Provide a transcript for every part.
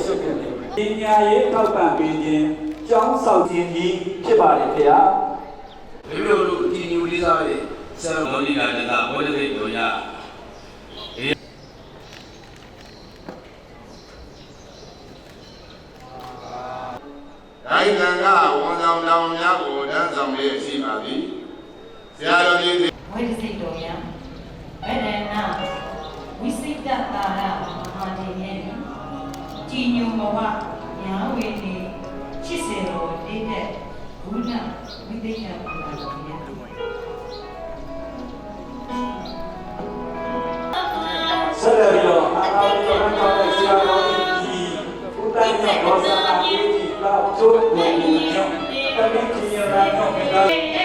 ချုပ်ပြန်တယ်ပညာရေးထောက်ပံ့ပေးခြင်းကျောင်းဆောင်ခြင်းကြီးဖြစ်ပါတယ်ခင်ဗျာဒီလိုလိုဒီညူလေးစားရဲ့ဆရာတော်ကြီးကတည်းကဘောဓိတော်ရနိုင်ငံကဝန်ဆောင်တောင်းများကိုတန်းဆောင်လေးရှိပါသည်ဆရာတော်ကြီးဝိသိတော်ရဗဒနာဝိစိတတာရမဟာဒေယေကြည်ညိုဘဝညာဝေနေ80တော်တည်တဲ့ဘုရားဝိသိယပူလာတော်ရဆက်လက်ပြီးတော့အာနာဝိတော်တော်ရဲ့ဆရာတော်ကြီးဥတ္တညဘောဇာနာတိလာကျိုးကိုညောတမင်ကြီးရတာတော့မလား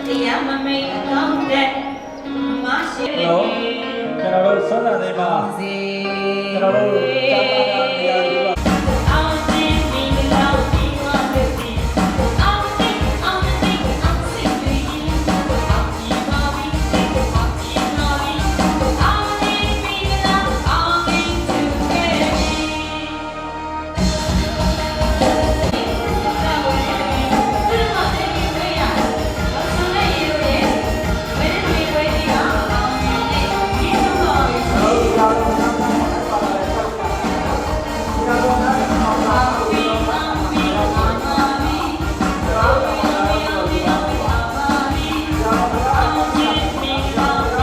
တရားမမေအကောင်းတဲ့မရှိကျွန်တော်တို့ဆွမ်းသာနေပါကျွန်တော်တို့